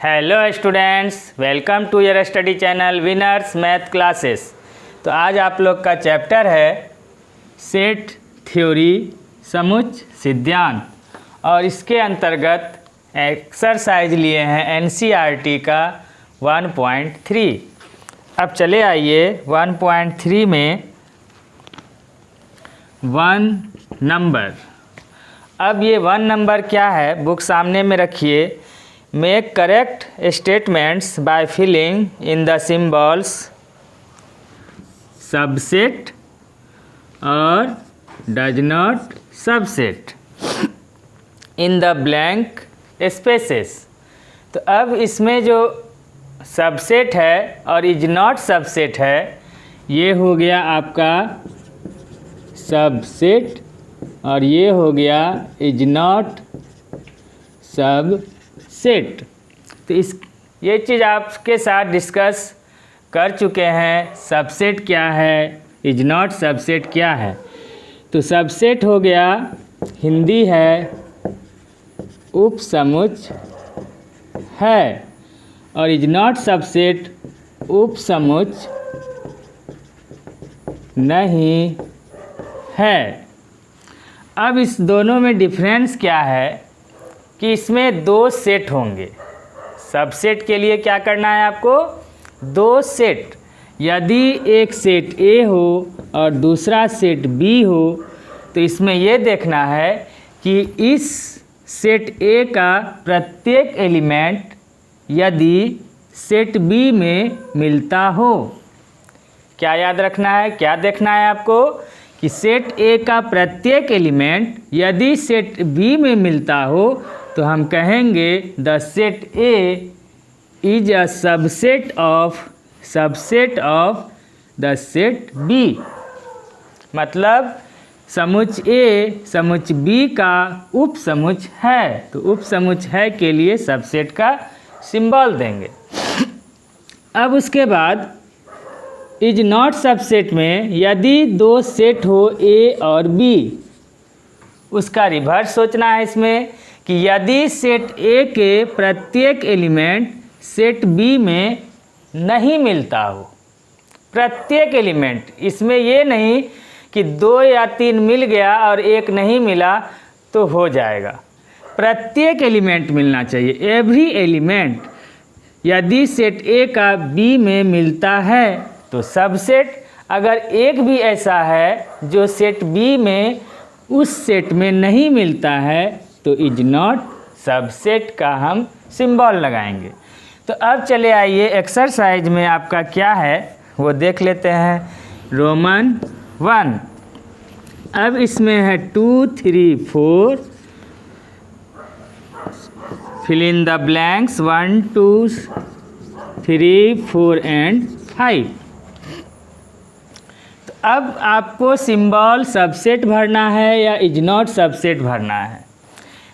Hello students, welcome to your study channel winners math classes. तो आज आप लोग का चैप्टर है सेट थ्योरी समुच्चय सिद्धांत और इसके अंतर्गत एक्सरसाइज लिए हैं एनसीईआरटी का 1.3। अब चले आइए 1.3 में 1 नंबर। अब ये 1 नंबर क्या है, बुक सामने में रखिए। Make correct statements by filling in the symbols subset और does not subset in the blank spaces. तो अब इसमें जो सबसेट है और इज नॉट सबसेट है, ये हो गया आपका सबसेट और ये हो गया इज नॉट सबसेट। तो ये चीज़ आपके साथ डिस्कस कर चुके हैं। सबसेट क्या है, इज नॉट सबसेट क्या है। तो सबसेट हो गया, हिंदी है उपसमुच्चय है, और इज नॉट सबसेट उपसमुच्चय नहीं है। अब इस दोनों में डिफरेंस क्या है कि इसमें 2 सेट होंगे। सबसेट के लिए क्या करना है आपको, 2 सेट। यदि एक सेट ए हो और दूसरा सेट बी हो, तो इसमें ये देखना है कि इस सेट ए का प्रत्येक एलिमेंट यदि सेट बी में मिलता हो। क्या याद रखना है, क्या देखना है आपको कि सेट ए का प्रत्येक एलिमेंट यदि सेट बी में मिलता हो तो हम कहेंगे the set A is a subset of the set B. मतलब समुच्चय ए समुच्चय बी का उपसमुच्चय है, तो उपसमुच्चय है के लिए सबसेट का सिंबल देंगे। अब उसके बाद इज नॉट सबसेट में यदि 2 सेट हो ए और बी, उसका रिवर्स सोचना है इसमें कि यदि सेट ए के प्रत्येक एलिमेंट सेट बी में नहीं मिलता हो। प्रत्येक एलिमेंट, इसमें ये नहीं कि 2 या 3 मिल गया और एक नहीं मिला तो हो जाएगा। प्रत्येक एलिमेंट मिलना चाहिए, एवरी एलिमेंट। यदि सेट ए का बी में मिलता है तो सबसेट। अगर एक भी ऐसा है जो सेट बी में उस सेट में नहीं मिलता है तो इज नॉट सबसेट का हम सिंबल लगाएंगे। तो अब चले आइए एक्सरसाइज में आपका क्या है वो देख लेते हैं। रोमन 1। अब इसमें है 2, 3, 4। Fill in the blanks 1, 2, 3, 4 and 5। तो अब आपको सिंबल सबसेट भरना है या इज नॉट सबसेट भरना है।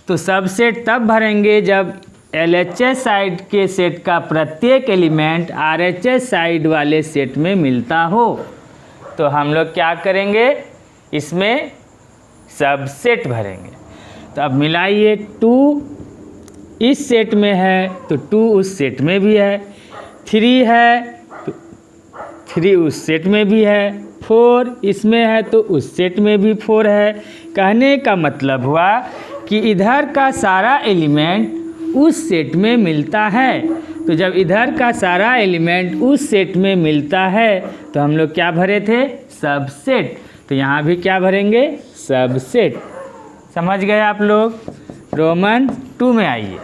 तो सबसेट तब भरेंगे जब LHS साइड के सेट का प्रत्येक एलिमेंट RHS साइड वाले सेट में मिलता हो। तो हम लोग क्या करेंगे, इसमें सबसेट भरेंगे। तो अब मिलाइए, 2 इस सेट में है तो 2 उस सेट में भी है, 3 है तो 3 उस सेट में भी है, 4 इसमें है तो उस सेट में भी 4 है। कहने का मतलब हुआ कि इधर का सारा एलिमेंट उस सेट में मिलता है। तो जब इधर का सारा एलिमेंट उस सेट में मिलता है तो हम लोग क्या भरे थे, सबसेट। तो यहाँ भी क्या भरेंगे, सबसेट। समझ गए आप लोग। रोमन 2 में आइए।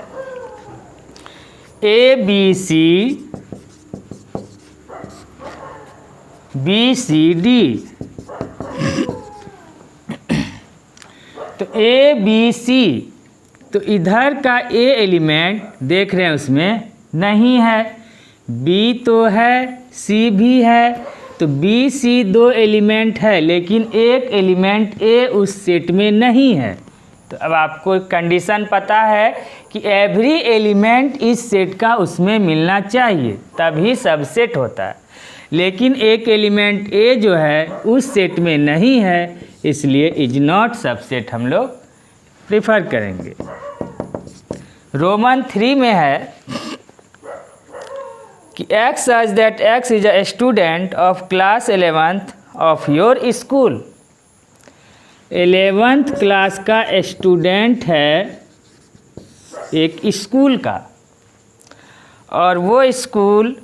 ABCD। तो ABC, तो इधर का A एलिमेंट देख रहे हैं उसमें नहीं है, B तो है, C भी है। तो B C 2 एलिमेंट है लेकिन एक एलिमेंट A उस सेट में नहीं है। तो अब आपको कंडीशन पता है कि एवरी एलिमेंट इस सेट का उसमें मिलना चाहिए तभी सबसेट होता है। लेकिन एक एलिमेंट A जो है उस सेट में नहीं है, इसलिए इज नॉट सबसेट हम लोग प्रेफर करेंगे। रोमन 3 में है कि x such that x is a student of class 11th of your school। 11th class का स्टूडेंट है एक स्कूल का, और वो स्कूल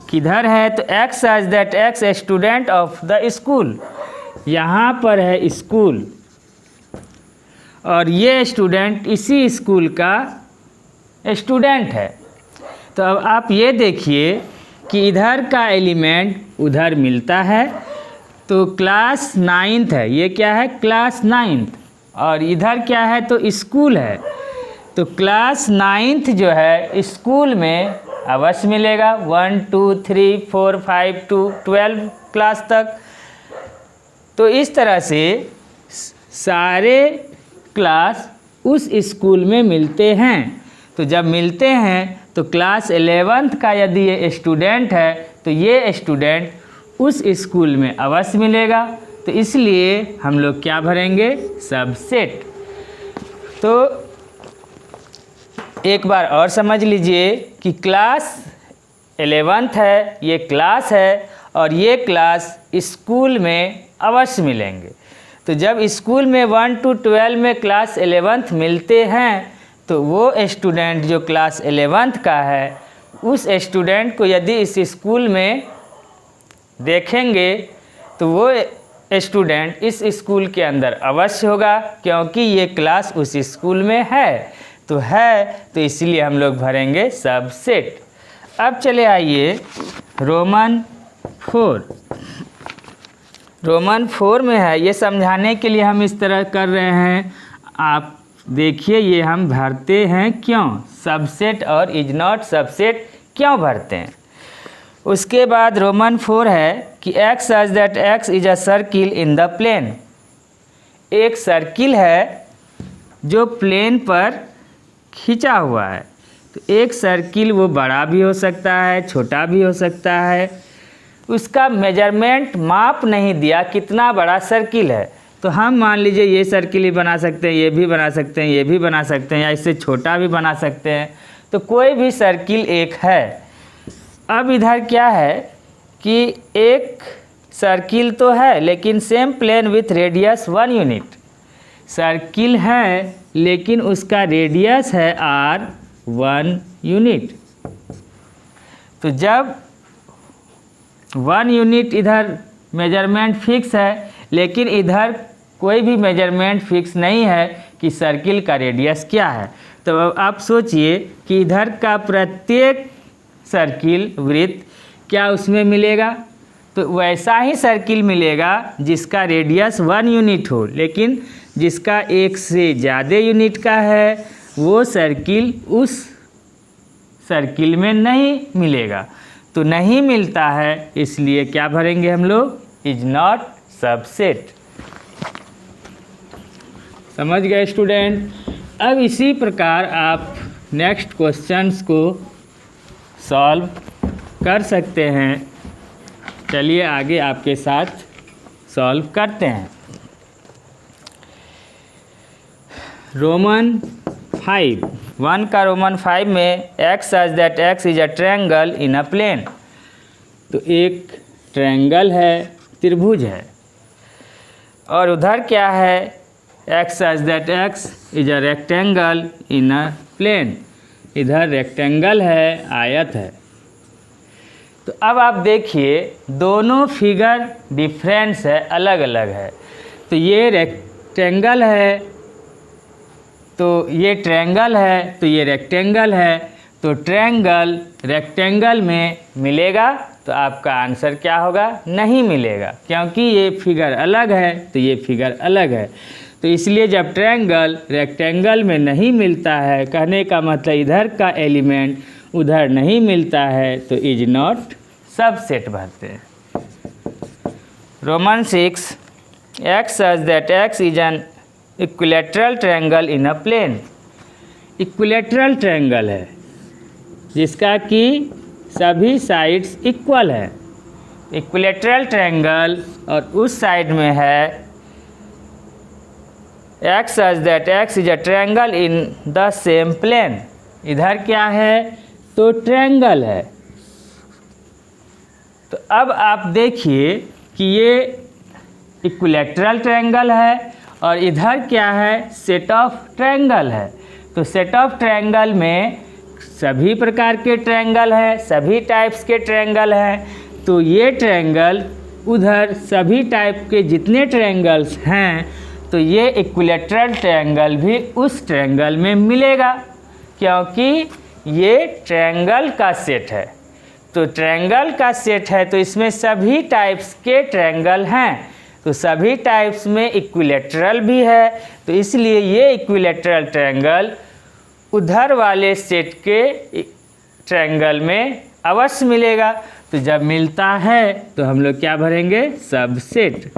किधर है, तो x such that x student of the school, यहाँ पर है स्कूल, और ये स्टूडेंट इसी स्कूल का स्टूडेंट है। तो अब आप ये देखिए कि इधर का एलिमेंट उधर मिलता है, तो क्लास 9th है, ये क्या है, क्लास 9th, और इधर क्या है, तो स्कूल है। तो क्लास 9th जो है स्कूल में अवश्य मिलेगा, 1 2 3 4 5 2 12 क्लास तक। तो इस तरह से सारे क्लास उस स्कूल में मिलते हैं। तो जब मिलते हैं तो क्लास 11th का यदि ये स्टूडेंट है तो ये स्टूडेंट उस स्कूल में अवश्य मिलेगा। तो इसलिए हम लोग क्या भरेंगे, सबसेट। तो एक बार और समझ लीजिए कि क्लास 11th है, ये क्लास है, और ये क्लास स्कूल में अवश्य मिलेंगे। तो जब स्कूल में 1 to 12 में क्लास 11th मिलते हैं तो वो स्टूडेंट जो क्लास 11th का है उस स्टूडेंट को यदि इस स्कूल में देखेंगे तो वो स्टूडेंट इस स्कूल के अंदर अवश्य होगा, क्योंकि ये क्लास उस स्कूल में है। तो इसलिए हम लोग भरेंगे सबसेट। अब चले आइए रोमन 4। रोमन 4 में है, ये समझाने के लिए हम इस तरह कर रहे हैं। आप देखिए ये हम भरते हैं क्यों, सबसेट और इज नॉट सबसेट क्यों भरते हैं। उसके बाद रोमन 4 है कि x such that x is a circle in the plane. एक सर्किल है जो प्लेन पर खींचा हुआ है। तो एक सर्किल वो बड़ा भी हो सकता है, छोटा भी हो सकता है। उसका मेजरमेंट माप नहीं दिया कितना बड़ा सर्किल है। तो हम मान लीजिए ये सर्किल ही बना सकते हैं, ये भी बना सकते हैं, ये भी बना सकते हैं, या इससे छोटा भी बना सकते हैं। तो कोई भी सर्किल एक है। अब इधर क्या है कि एक सर्किल तो है लेकिन same plane with radius 1 unit. Circle है लेकिन उसका रेडियस है r 1 यूनिट। तो जब 1 यूनिट इधर मेजरमेंट फिक्स है लेकिन इधर कोई भी मेजरमेंट फिक्स नहीं है कि सर्किल का रेडियस क्या है। तो अब आप सोचिए कि इधर का प्रत्येक सर्किल वृत्त क्या उसमें मिलेगा, तो वैसा ही सर्किल मिलेगा जिसका रेडियस 1 यूनिट हो, लेकिन जिसका एक से ज़्यादा यूनिट का है वो सर्किल उस सर्किल में नहीं मिलेगा। तो नहीं मिलता है, इसलिए क्या भरेंगे हम लोग, इज नॉट सबसेट। समझ गए स्टूडेंट। अब इसी प्रकार आप नेक्स्ट क्वेश्चंस को सॉल्व कर सकते हैं। चलिए आगे आपके साथ सॉल्व करते हैं। रोमन 5 1 का रोमन 5 में x such that x is a triangle in a plane. तो एक ट्रायंगल है, त्रिभुज है, और उधर क्या है, x such that x is a rectangle in a plane. इधर रेक्टेंगल है, आयत है। तो अब आप देखिए दोनों फिगर डिफरेंस है, अलग अलग है। तो ये रेक्टेंगल है, तो ये ट्रायंगल है, तो ये रेक्टेंगल है। तो ट्रायंगल रेक्टेंगल में मिलेगा, तो आपका आंसर क्या होगा, नहीं मिलेगा, क्योंकि ये फिगर अलग है तो ये फिगर अलग है। तो इसलिए जब ट्रायंगल रेक्टेंगल में नहीं मिलता है, कहने का मतलब इधर का एलिमेंट उधर नहीं मिलता है, तो इज नॉट सबसेट भरते हैं। Roman 6 x such that x is an equilateral triangle in a plane. Equilateral triangle है जिसका कि सभी साइड्स इक्वल है। इक्विलैटरल ट्रायंगल और उस साइड में है x such that x is a triangle in the same plane. इधर क्या है, तो ट्रायंगल है। तो अब आप देखिए कि ये इक्विलैटरल ट्रायंगल है और इधर क्या है, सेट ऑफ ट्रायंगल है। तो सेट ऑफ ट्रायंगल में सभी प्रकार के ट्रायंगल हैं, सभी टाइप्स के ट्रायंगल हैं। तो ये ट्रायंगल उधर सभी टाइप के जितने ट्रायंगल्स हैं, तो ये इक्विलैटरल ट्रायंगल भी उस ट्रायंगल में मिलेगा, क्योंकि ये ट्रायंगल का सेट है। तो ट्रायंगल का सेट है तो इसमें सभी टाइप्स के ट्रायंगल हैं, तो सभी टाइप्स में इक्विलैटरल भी है। तो इसलिए ये इक्विलैटरल ट्रायंगल उधर वाले सेट के ट्रायंगल में अवश्य मिलेगा। तो जब मिलता है तो हम लोग क्या भरेंगे, सबसेट।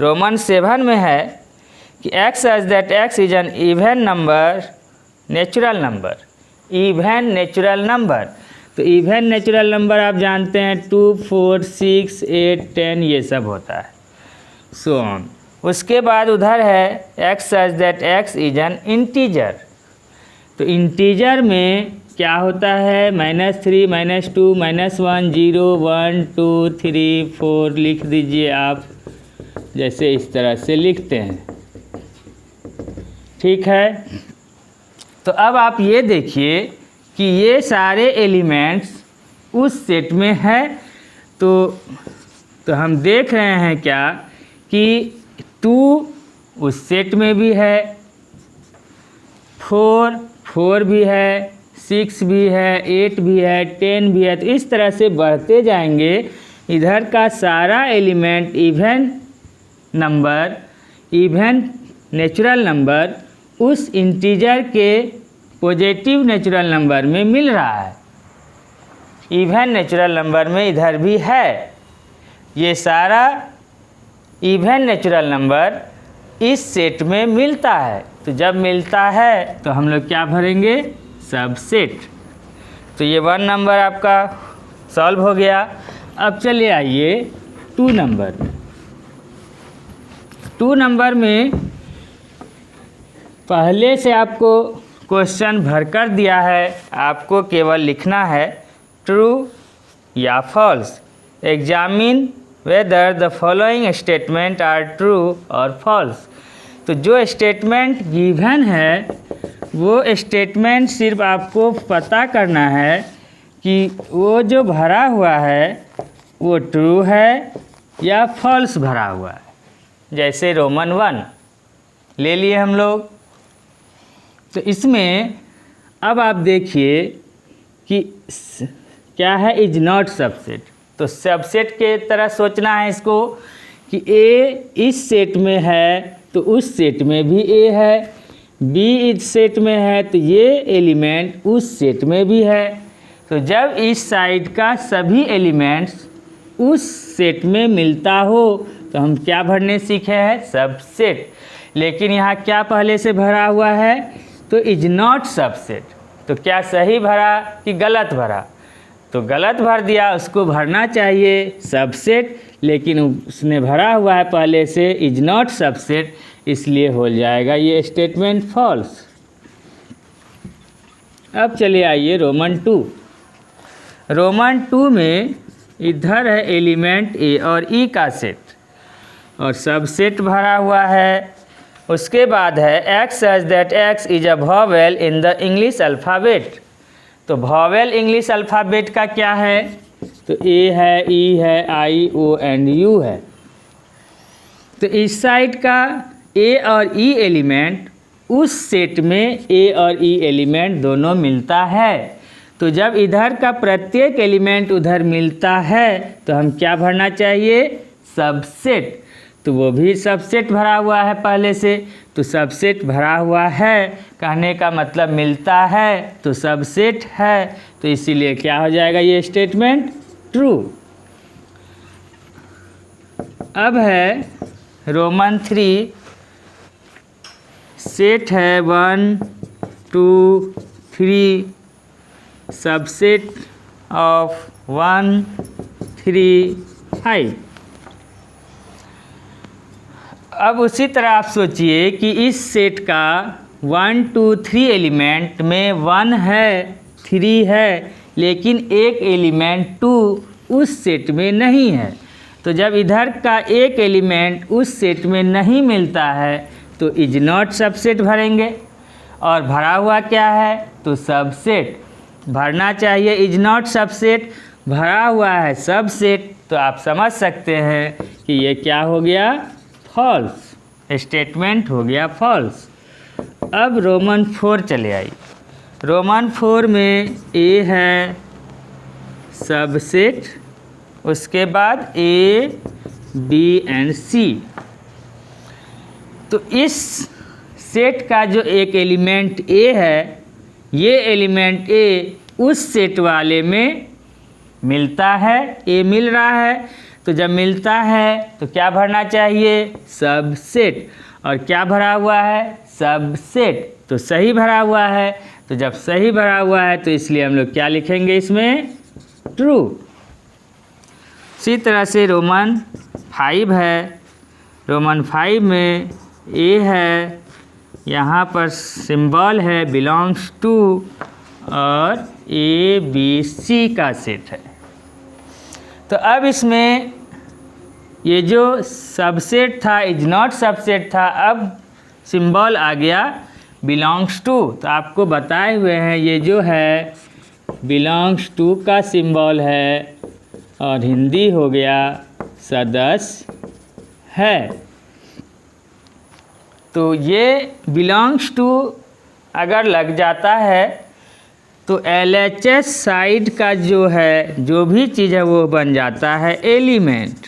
रोमन 7 में है कि x such that x is an even number, natural number, even natural number. तो इवन नेचुरल नंबर आप जानते हैं 2, 4, 6, 8, 10 ये सब होता है, सो ऑन। उसके बाद उधर है x such that x is an integer। तो इंटीजर में क्या होता है, -3, -2, -1, 0, 1, 2, 3, 4 लिख दीजिए आप, जैसे इस तरह से लिखते हैं, ठीक है। तो अब आप ये देखिए कि ये सारे एलिमेंट्स उस सेट में है। तो हम देख रहे हैं क्या कि 2 उस सेट में भी है, 4 भी है, 6 भी है, 8 भी है, 10 भी है। तो इस तरह से बढ़ते जाएंगे, इधर का सारा element even number, even natural number उस इंटीजर के पॉजिटिव नेचुरल नंबर में मिल रहा है। इवन नेचुरल नंबर में इधर भी है, ये सारा इवन नेचुरल नंबर इस सेट में मिलता है। तो जब मिलता है तो हम लोग क्या भरेंगे, सबसेट। तो ये 1 नंबर आपका सॉल्व हो गया। अब चले आइए 2 नंबर में। 2 नंबर में पहले से आपको क्वेश्चन भरकर दिया है, आपको केवल लिखना है ट्रू या false. Examine whether the following statement are true और फॉल्स। तो जो स्टेटमेंट गिवन है वो स्टेटमेंट सिर्फ आपको पता करना है कि वो जो भरा हुआ है वो ट्रू है या फॉल्स भरा हुआ है। जैसे रोमन 1 ले लिए हम लोग। तो इसमें अब आप देखिए कि क्या है, इज नॉट सबसेट। तो सबसेट के तरह सोचना है इसको कि ए इस सेट में है तो उस सेट में भी ए है, बी इस सेट में है तो ये एलिमेंट उस सेट में भी है। तो जब इस साइड का सभी एलिमेंट्स उस सेट में मिलता हो तो हम क्या भरने सीखे हैं, सबसेट। लेकिन यहाँ क्या पहले से भरा हुआ है, तो इज नॉट सबसेट। तो क्या सही भरा कि गलत भरा, तो गलत भर दिया, उसको भरना चाहिए सबसेट, लेकिन उसने भरा हुआ है पहले से इज नॉट सबसेट, इसलिए हो जाएगा ये स्टेटमेंट फॉल्स। अब चलिए आइए रोमन 2। रोमन 2 में इधर है एलिमेंट ए और ई का सेट और सबसेट भरा हुआ है। उसके बाद है x such that x is a vowel in the English alphabet। तो vowel इंग्लिश अल्फ़ाबेट का क्या है, तो ए है, ई है, आई, ओ एंड यू है। तो इस साइड का ए और ई एलिमेंट उस सेट में ए और ई एलिमेंट दोनों मिलता है। तो जब इधर का प्रत्येक एलिमेंट उधर मिलता है तो हम क्या भरना चाहिए, सबसेट। तो वो भी सबसेट भरा हुआ है पहले से। तो सबसेट भरा हुआ है कहने का मतलब मिलता है तो सबसेट है, तो इसीलिए क्या हो जाएगा ये स्टेटमेंट ट्रू। अब है रोमन 3। सेट है 1, 2, 3, सबसेट ऑफ 1, 3, 5। अब उसी तरह आप सोचिए कि इस सेट का 1, 2, 3 एलिमेंट में 1 है 3 है, लेकिन एक एलिमेंट 2 उस सेट में नहीं है। तो जब इधर का एक एलिमेंट उस सेट में नहीं मिलता है तो इज नॉट सबसेट भरेंगे, और भरा हुआ क्या है तो सबसेट भरना चाहिए। इज नॉट सबसेट, भरा हुआ है सबसेट, तो आप समझ सकते हैं कि ये क्या हो गया, फॉल्स, स्टेटमेंट हो गया फॉल्स। अब रोमन 4 चले आई। रोमन 4 में ए है सबसेट, उसके बाद ए बी एंड सी। तो इस सेट का जो एक एलिमेंट ए है, ये एलिमेंट ए उस सेट वाले में मिलता है, ए मिल रहा है। तो जब मिलता है तो क्या भरना चाहिए, सबसेट, और क्या भरा हुआ है, सबसेट, तो सही भरा हुआ है। तो जब सही भरा हुआ है तो इसलिए हम लोग क्या लिखेंगे इसमें, ट्रू। इसी तरह से रोमन 5 है। रोमन 5 में ए है, यहाँ पर सिंबल है बिलोंग्स टू, और ए बी सी का सेट है। तो अब इसमें ये जो सबसेट था, इज नॉट सबसेट था, अब सिंबल आ गया बिलोंग्स टू। तो आपको बताए हुए हैं ये जो है बिलोंग्स टू का सिंबल है, और हिंदी हो गया सदस्य है। तो ये बिलोंग्स टू अगर लग जाता है तो LHS साइड का जो है, जो भी चीज़ है वो बन जाता है एलिमेंट।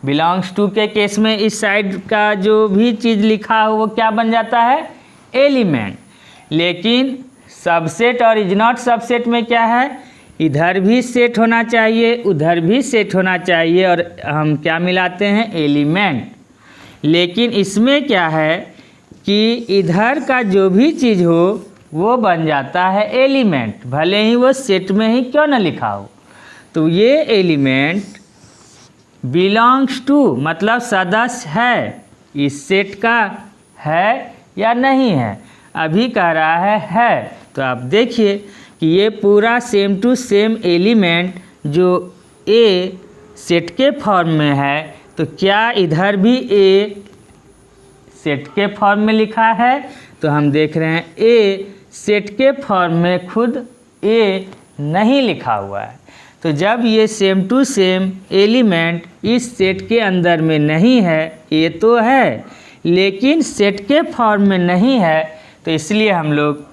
बिलोंग्स टू के केस में इस साइड का जो भी चीज़ लिखा हो वो क्या बन जाता है, एलिमेंट। लेकिन सबसेट और इज नॉट सबसेट में क्या है, इधर भी सेट होना चाहिए, उधर भी सेट होना चाहिए, और हम क्या मिलाते हैं, एलिमेंट। लेकिन इसमें क्या है कि इधर का जो भी चीज़ हो वो बन जाता है एलिमेंट, भले ही वो सेट में ही क्यों ना लिखा हो। तो ये एलिमेंट बिलोंग्स टू मतलब सदस्य है, इस सेट का है या नहीं है, अभी कह रहा है। तो आप देखिए कि ये पूरा सेम टू सेम एलिमेंट जो ए सेट के फॉर्म में है, तो क्या इधर भी ए सेट के फॉर्म में लिखा है, तो हम देख रहे हैं ए सेट के फॉर्म में खुद ए नहीं लिखा हुआ है। तो जब ये सेम टू सेम एलिमेंट इस सेट के अंदर में नहीं है, ए तो है लेकिन सेट के फॉर्म में नहीं है, तो इसलिए हम लोग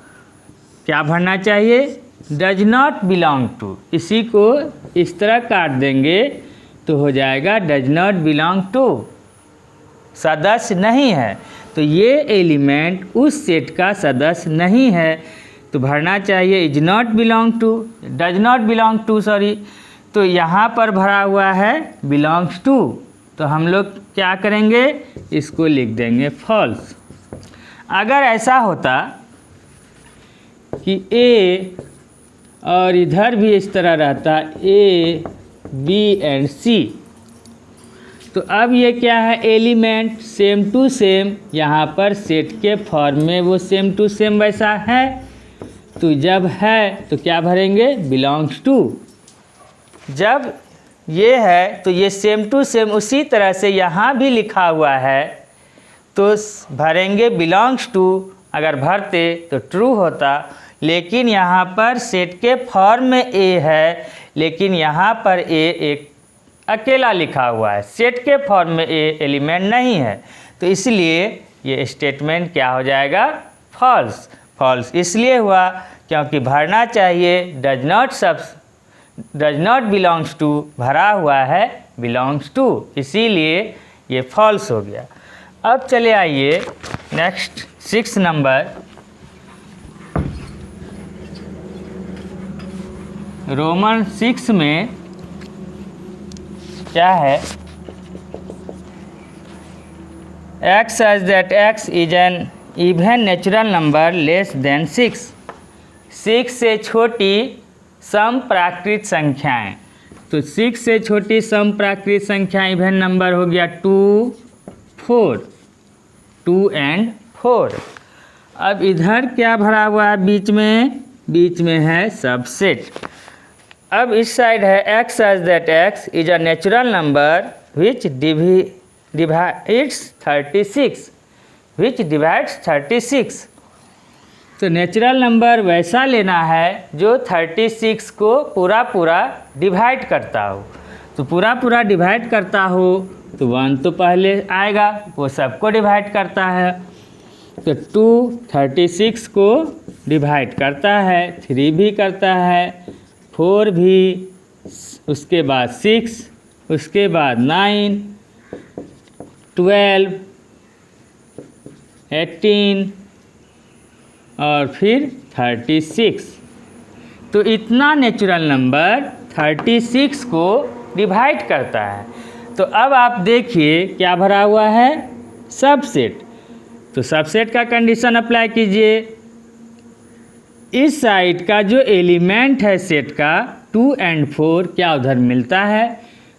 क्या भरना चाहिए, डज नॉट बिलोंग टू। इसी को इस तरह काट देंगे तो हो जाएगा डज नॉट बिलोंग टू, सदस्य नहीं है। तो ये एलिमेंट उस सेट का सदस्य नहीं है, तो भरना चाहिए is not belong to, does not belong to sorry. तो यहाँ पर भरा हुआ है बिलोंग्स टू, तो हम लोग क्या करेंगे, इसको लिख देंगे फॉल्स। अगर ऐसा होता कि ए और इधर भी इस तरह रहता ए बी एंड सी, तो अब ये क्या है, एलिमेंट सेम टू सेम, यहाँ पर सेट के फॉर्म में वो सेम टू सेम वैसा है। तो जब है तो क्या भरेंगे, बिलोंग्स टू। जब ये है तो ये सेम टू सेम उसी तरह से यहाँ भी लिखा हुआ है, तो भरेंगे बिलोंग्स टू। अगर भरते तो ट्रू होता, लेकिन यहाँ पर सेट के फॉर्म में ए है, लेकिन यहाँ पर ए एक अकेला लिखा हुआ है, सेट के फॉर्म में ए एलिमेंट नहीं है, तो इसलिए ये स्टेटमेंट क्या हो जाएगा, फॉल्स। फॉल्स इसलिए हुआ क्योंकि भरना चाहिए डज नॉट बिलोंग्स टू, भरा हुआ है बिलोंग्स टू, इसीलिए ये फॉल्स हो गया। अब चले आइए नेक्स्ट 6 नंबर, रोमन 6 में क्या है, x such that x is an even natural number less than 6। 6 से छोटी सम प्राकृत संख्याएं, तो 6 से छोटी सम प्राकृत संख्याएं इवन नंबर हो गया 2, 4, 2 and 4। अब इधर क्या भरा हुआ है बीच में, बीच में है सबसेट। अब इस साइड है x such that x is a natural number which divides 36। तो नेचुरल नंबर वैसा लेना है जो 36 को पूरा पूरा डिवाइड करता हो। तो पूरा डिवाइड करता हो तो 1 तो पहले आएगा, वो सबको डिवाइड करता है। तो 2 36 को डिवाइड करता है, 3 भी करता है, 4 भी, उसके बाद 6, उसके बाद 9, 12, 18 और फिर 36। तो इतना नेचुरल नंबर 36 को डिवाइड करता है। तो अब आप देखिए क्या भरा हुआ है, सबसेट। तो सबसेट का कंडीशन अप्लाई कीजिए। इस साइड का जो एलिमेंट है सेट का 2 और 4 क्या उधर मिलता है,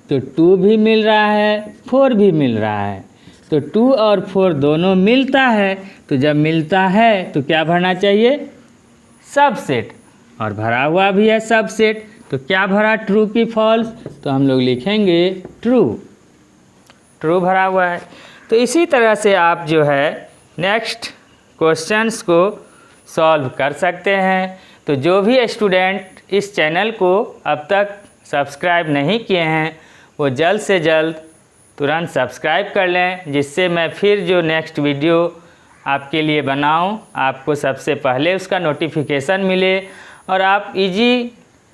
तो 2 भी मिल रहा है, 4 भी मिल रहा है। तो 2 और 4 दोनों मिलता है। तो जब मिलता है तो क्या भरना चाहिए, सबसेट, और भरा हुआ भी है सबसेट। तो क्या भरा, ट्रू की फॉल्स, तो हम लोग लिखेंगे ट्रू, ट्रू भरा हुआ है। तो इसी तरह से आप जो है नेक्स्ट क्वेश्चंस को सॉल्व कर सकते हैं। तो जो भी स्टूडेंट इस चैनल को अब तक सब्सक्राइब नहीं किए हैं वो जल्द से जल्द तुरंत सब्सक्राइब कर लें, जिससे मैं फिर जो नेक्स्ट वीडियो आपके लिए बनाऊं आपको सबसे पहले उसका नोटिफिकेशन मिले और आप इजी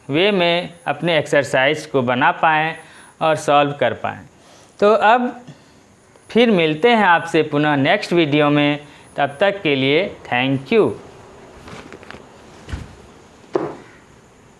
वे में अपने एक्सरसाइज को बना पाएँ और सॉल्व कर पाएँ। तो अब फिर मिलते हैं आपसे पुनः नेक्स्ट वीडियो में। तब तक के लिए थैंक यू।